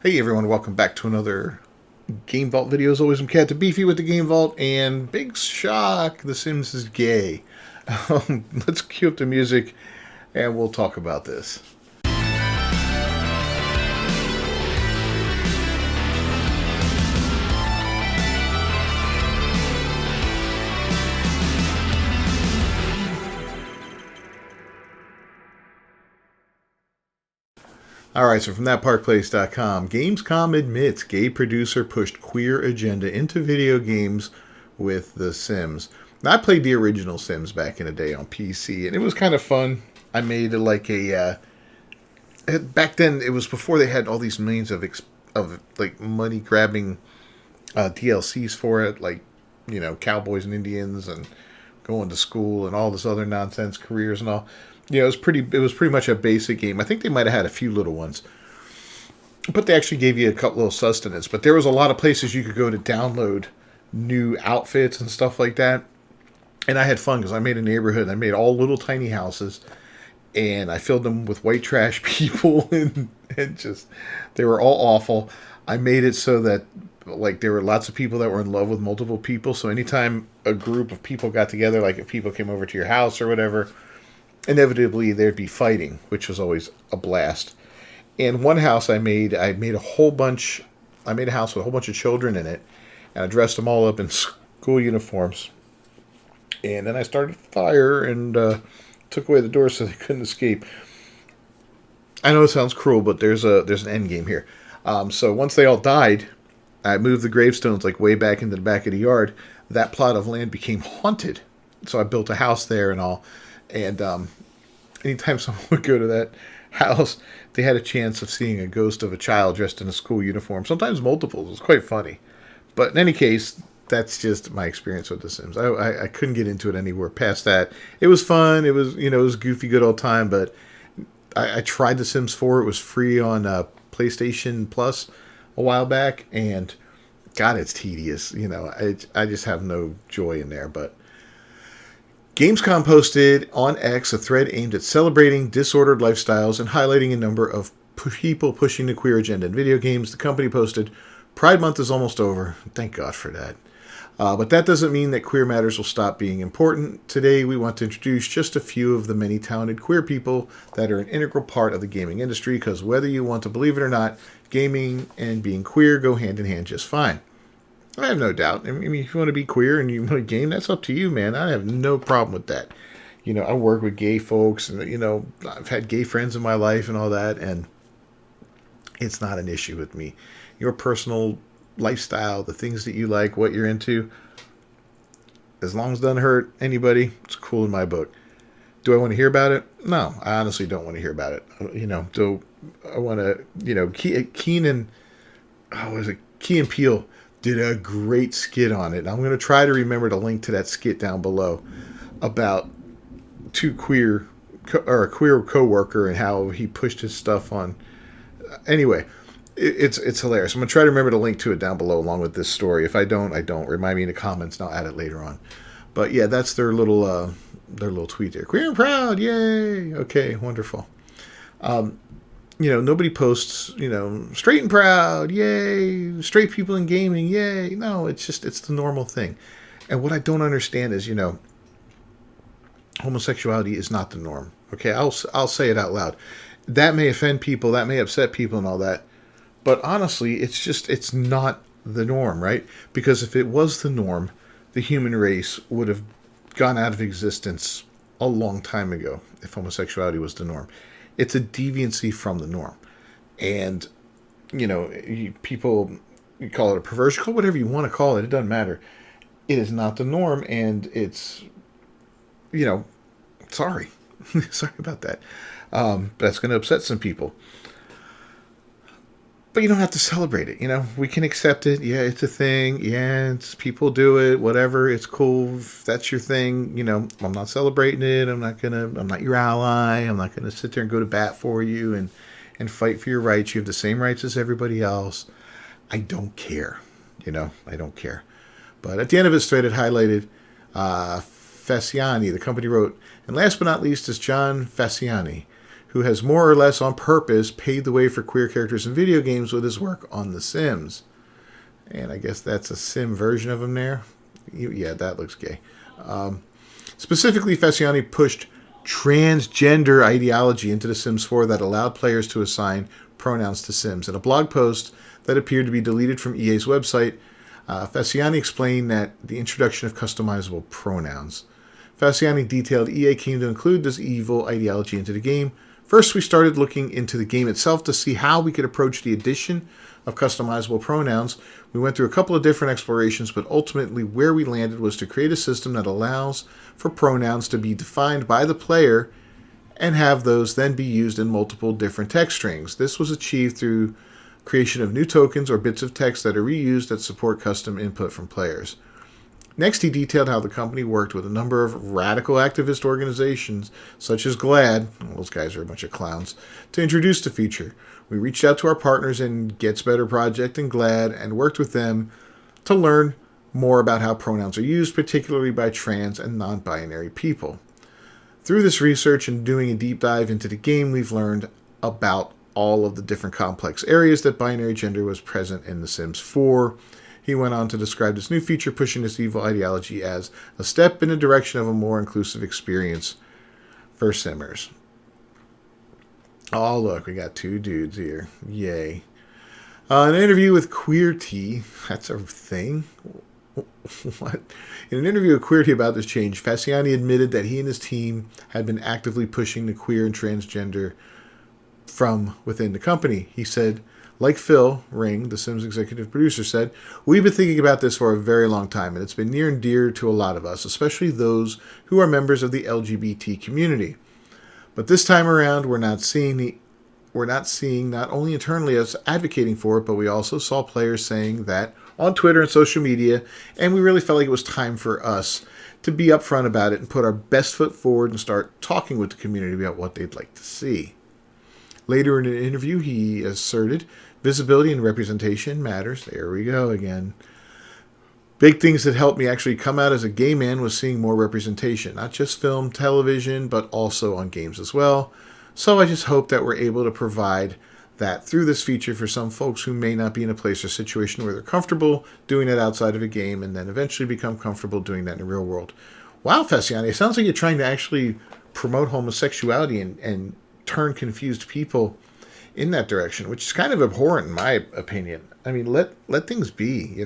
Hey everyone, welcome back to another Game Vault video. As always, I'm Cat the Beefy with the Game Vault, and big shock, The Sims is gay. Let's cue up the music, and we'll talk about this. Alright, so from thatparkplace.com, Gamescom admits gay producer pushed queer agenda into video games with The Sims. Now, I played the original Sims back in the day on PC, and it was kind of fun. I made like a... back then, it was before they had all these millions of like money-grabbing DLCs for it, like, you know, cowboys and Indians and going to school and all this other nonsense, careers and all. Yeah, it was pretty much a basic game. I think they might have had a few little ones. But they actually gave you a couple little sustenance. But there was a lot of places you could go to download new outfits and stuff like that. And I had fun because I made a neighborhood. I made all little tiny houses. And I filled them with white trash people. And just, they were all awful. I made it so that, like, there were lots of people that were in love with multiple people. So anytime a group of people got together, like if people came over to your house or whatever, inevitably there'd be fighting, which was always a blast. And one house I made a house with a whole bunch of children in it, and I dressed them all up in school uniforms. And then I started a fire and took away the door so they couldn't escape. I know it sounds cruel, but there's an end game here. So once they all died, I moved the gravestones like way back into the back of the yard. That plot of land became haunted, so I built a house there and all. And anytime someone would go to that house, they had a chance of seeing a ghost of a child dressed in a school uniform. Sometimes multiples. It was quite funny. But in any case, that's just my experience with The Sims. I couldn't get into it anywhere past that. It was fun. It was, it was a goofy, good old time. But I tried The Sims 4. It was free on PlayStation Plus a while back. And, God, it's tedious. I just have no joy in there. But Gamescom posted on X a thread aimed at celebrating disordered lifestyles and highlighting a number of people pushing the queer agenda in video games. The company posted, "Pride Month is almost over." Thank God for that. But that doesn't mean that queer matters will stop being important. Today, we want to introduce just a few of the many talented queer people that are an integral part of the gaming industry, because whether you want to believe it or not, gaming and being queer go hand in hand just fine. I have no doubt. I mean, if you want to be queer and you want to game, that's up to you, man. I have no problem with that. I work with gay folks, and, I've had gay friends in my life and all that, and it's not an issue with me. Your personal lifestyle, the things that you like, what you're into, as long as it doesn't hurt anybody, it's cool in my book. Do I want to hear about it? No, I honestly don't want to hear about it. Do I want to, Keenan Peele did a great skit on it. I'm going to try to remember to link to that skit down below about a queer co-worker and how he pushed his stuff on. Anyway, it's hilarious. I'm going to try to remember to link to it down below along with this story. If I don't, I don't. Remind me in the comments and I'll add it later on. But yeah, that's their little tweet there. Queer and proud, yay! Okay, wonderful. Nobody posts, straight and proud, yay, straight people in gaming, yay. No, it's the normal thing. And what I don't understand is, homosexuality is not the norm. Okay, I'll say it out loud. That may offend people, that may upset people and all that. But honestly, it's not the norm, right? Because if it was the norm, the human race would have gone out of existence a long time ago if homosexuality was the norm. It's a deviancy from the norm. And, people, you call it a perversion, call it whatever you want to call it. It doesn't matter. It is not the norm, and it's, sorry. Sorry about that. That's going to upset some people. But you don't have to celebrate it. We can accept it. Yeah, it's a thing. Yeah, people do it. Whatever. It's cool. If that's your thing. I'm not celebrating it. I'm not your ally. I'm not going to sit there and go to bat for you and fight for your rights. You have the same rights as everybody else. I don't care. I don't care. But at the end of his thread, it highlighted Fasciani. The company wrote, and last but not least is John Fasciani, who has more or less on purpose paved the way for queer characters in video games with his work on The Sims. And I guess that's a sim version of him there. Yeah, that looks gay. Specifically, Fasciani pushed transgender ideology into The Sims 4 that allowed players to assign pronouns to Sims. In a blog post that appeared to be deleted from EA's website, Fasciani explained that the introduction of customizable pronouns. Fasciani detailed EA came to include this evil ideology into the game. First, we started looking into the game itself to see how we could approach the addition of customizable pronouns. We went through a couple of different explorations, but ultimately where we landed was to create a system that allows for pronouns to be defined by the player and have those then be used in multiple different text strings. This was achieved through creation of new tokens or bits of text that are reused that support custom input from players. Next, he detailed how the company worked with a number of radical activist organizations, such as GLAAD, those guys are a bunch of clowns, to introduce the feature. We reached out to our partners in Gets Better Project and GLAAD and worked with them to learn more about how pronouns are used, particularly by trans and non-binary people. Through this research and doing a deep dive into the game, we've learned about all of the different complex areas that binary gender was present in The Sims 4. He went on to describe this new feature pushing this evil ideology as a step in the direction of a more inclusive experience for Simmers. Oh, look, we got two dudes here. Yay. An interview with Queerty. That's a thing? What? In an interview with Queerty about this change, Fasciani admitted that he and his team had been actively pushing the queer and transgender from within the company. He said, like Phil Ring, the Sims executive producer, said, "We've been thinking about this for a very long time, and it's been near and dear to a lot of us, especially those who are members of the LGBT community. But this time around, we're not seeing not only internally us advocating for it, but we also saw players saying that on Twitter and social media, and we really felt like it was time for us to be upfront about it and put our best foot forward and start talking with the community about what they'd like to see." Later in an interview, he asserted, "Visibility and representation matters." There we go again. "Big things that helped me actually come out as a gay man was seeing more representation, not just film, television, but also on games as well. So I just hope that we're able to provide that through this feature for some folks who may not be in a place or situation where they're comfortable doing it outside of a game and then eventually become comfortable doing that in the real world." Wow, Fasciani, it sounds like you're trying to actually promote homosexuality and turn confused people in that direction, which is kind of abhorrent in my opinion. I mean, let things be,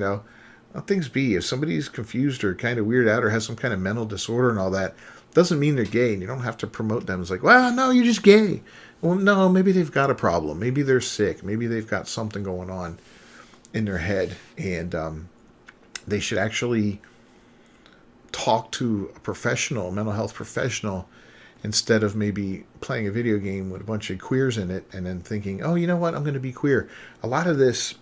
let things be. If somebody's confused or kind of weirded out or has some kind of mental disorder and all that, doesn't mean they're gay, and you don't have to promote them. It's like, well, no, you're just gay. Well, no, maybe they've got a problem. Maybe they're sick. Maybe they've got something going on in their head, and they should actually talk to a professional, a mental health professional, instead of maybe playing a video game with a bunch of queers in it and then thinking, oh, you know what, I'm going to be queer. A lot of this,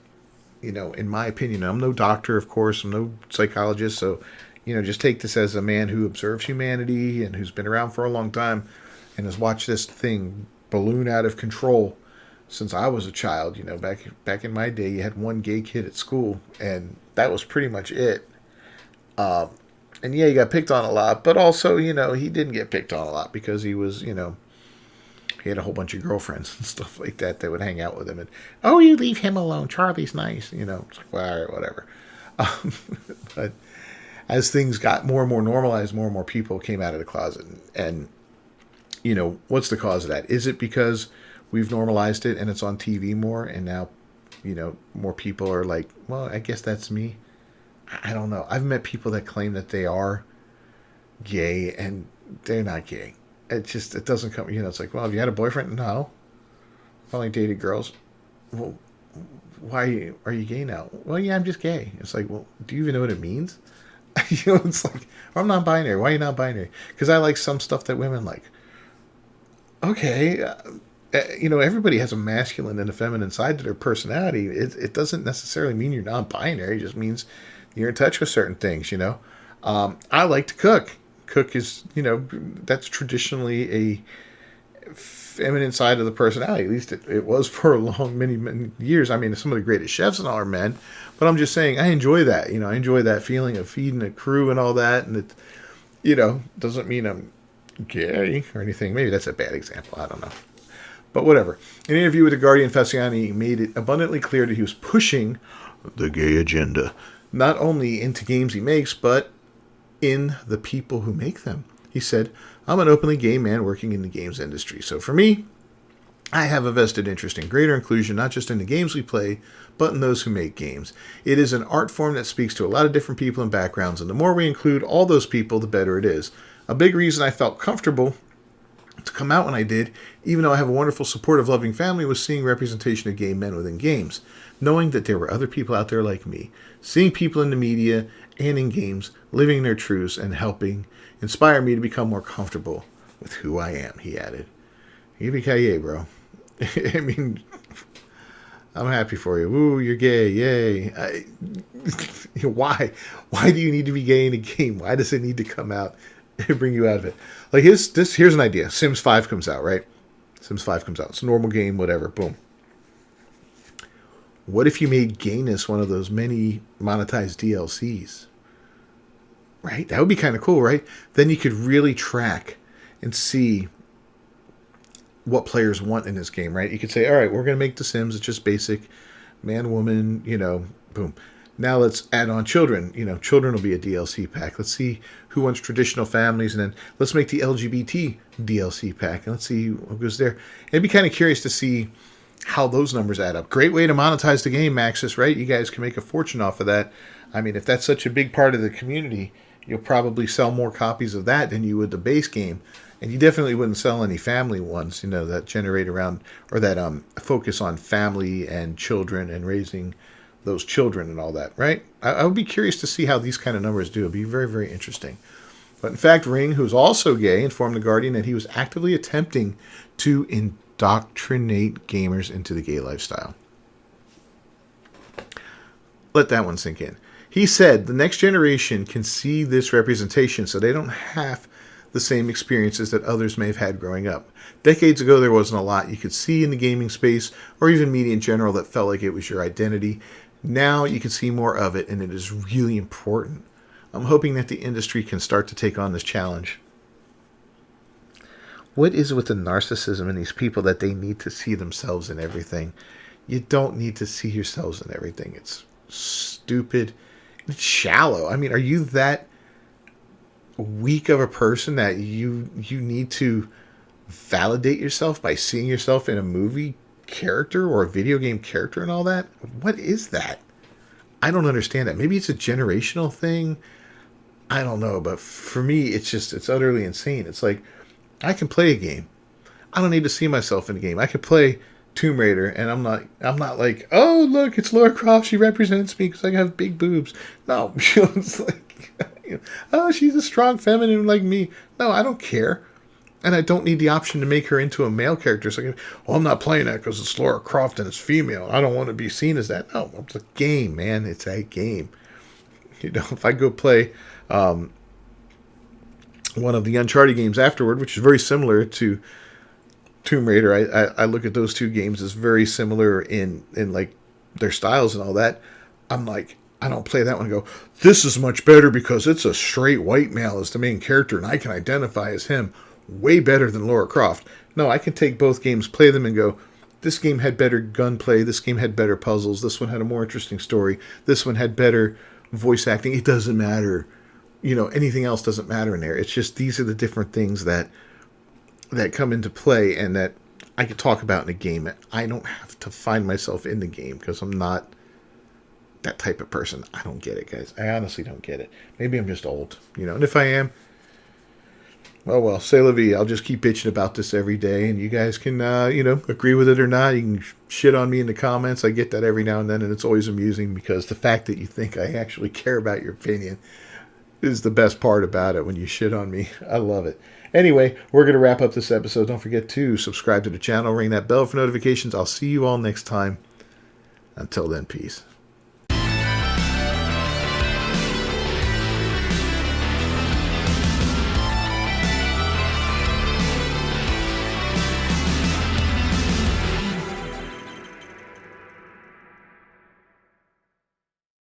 in my opinion, I'm no doctor, of course, I'm no psychologist, so, just take this as a man who observes humanity and who's been around for a long time and has watched this thing balloon out of control since I was a child. Back in my day, you had one gay kid at school, and that was pretty much it. And yeah, he got picked on a lot, but also, he didn't get picked on a lot because he was, he had a whole bunch of girlfriends and stuff like that that would hang out with him. And, oh, you leave him alone. Charlie's nice. It's like, well, all right, whatever. But as things got more and more normalized, more and more people came out of the closet. And, what's the cause of that? Is it because we've normalized it and it's on TV more and now, more people are like, well, I guess that's me. I don't know. I've met people that claim that they are gay and they're not gay. It doesn't come, it's like, well, have you had a boyfriend? No. I've only dated girls. Well, why are you gay now? Well, yeah, I'm just gay. It's like, well, do you even know what it means? It's like, well, I'm non-binary. Why are you non-binary? Because I like some stuff that women like. Okay. Everybody has a masculine and a feminine side to their personality. It doesn't necessarily mean you're non-binary. It just means you're in touch with certain things, I like to cook. Cook is, that's traditionally a feminine side of the personality. At least it was for a long, many, many years. I mean, some of the greatest chefs and all are men, but I'm just saying I enjoy that. I enjoy that feeling of feeding a crew and all that. And it, doesn't mean I'm gay or anything. Maybe that's a bad example. I don't know. But whatever. In an interview with The Guardian, Fasciani made it abundantly clear that he was pushing the gay agenda, not only into games he makes, but in the people who make them. He said, I'm an openly gay man working in the games industry. So for me, I have a vested interest in greater inclusion, not just in the games we play, but in those who make games. It is an art form that speaks to a lot of different people and backgrounds, and the more we include all those people, the better it is. A big reason I felt comfortable to come out when I did, even though I have a wonderful, supportive, loving family, was seeing representation of gay men within games, knowing that there were other people out there like me, seeing people in the media and in games, living their truths and helping inspire me to become more comfortable with who I am, he added. Yippee-ki-yay, bro. I mean, I'm happy for you. Ooh, you're gay. Yay. Why? Why do you need to be gay in a game? Why does it need to come out and bring you out of it? Like, here's an idea. Sims 5 comes out, right? Sims 5 comes out. It's a normal game, whatever. Boom. What if you made gayness one of those many monetized DLCs? Right? That would be kind of cool, right? Then you could really track and see what players want in this game, right? You could say, all right, we're going to make The Sims. It's just basic man, woman, boom. Now let's add on children. Children will be a DLC pack. Let's see who wants traditional families. And then let's make the LGBT DLC pack. And let's see who goes there. I'd be kind of curious to see how those numbers add up. Great way to monetize the game, Maxis, right? You guys can make a fortune off of that. I mean, if that's such a big part of the community, you'll probably sell more copies of that than you would the base game. And you definitely wouldn't sell any family ones, that generate around, or that focus on family and children and raising those children and all that, right? I would be curious to see how these kind of numbers do. It'd be very, very interesting. But in fact, Ring, who's also gay, informed The Guardian that he was actively attempting to indoctrinate gamers into the gay lifestyle. Let that one sink in. He said the next generation can see this representation so they don't have the same experiences that others may have had growing up. Decades ago, there wasn't a lot you could see in the gaming space or even media in general that felt like it was your identity. Now you can see more of it, and it is really important. I'm hoping that the industry can start to take on this challenge. What is with the narcissism in these people that they need to see themselves in everything? You don't need to see yourselves in everything. It's stupid. It's shallow. I mean, are you that weak of a person that you need to validate yourself by seeing yourself in a movie character or a video game character and all that? What is that? I don't understand that. Maybe it's a generational thing. I don't know. But for me, it's utterly insane. It's like, I can play a game. I don't need to see myself in a game. I can play Tomb Raider, and I'm not like, oh, look, it's Lara Croft. She represents me because I have big boobs. No, it's like, oh, she's a strong feminine like me. No, I don't care. And I don't need the option to make her into a male character. So I'm not playing that because it's Lara Croft and it's female. I don't want to be seen as that. No, it's a game, man. It's a game. If I go play one of the Uncharted games afterward, which is very similar to Tomb Raider, I look at those two games as very similar in like their styles and all that. I'm like, I don't play that one and go, this is much better because it's a straight white male as the main character and I can identify as him. Way better than Lara Croft. No, I can take both games, play them, and go, this game had better gunplay, this game had better puzzles, this one had a more interesting story, this one had better voice acting. It doesn't matter. Anything else doesn't matter in there. It's just these are the different things that come into play and that I could talk about in a game. I don't have to find myself in the game because I'm not that type of person. I don't get it, guys. I honestly don't get it. Maybe I'm just old, and if I am, well, c'est la vie. I'll just keep bitching about this every day, and you guys can, agree with it or not. You can shit on me in the comments. I get that every now and then, and it's always amusing because the fact that you think I actually care about your opinion is the best part about it when you shit on me. I love it. Anyway, we're going to wrap up this episode. Don't forget to subscribe to the channel, ring that bell for notifications. I'll see you all next time. Until then, peace.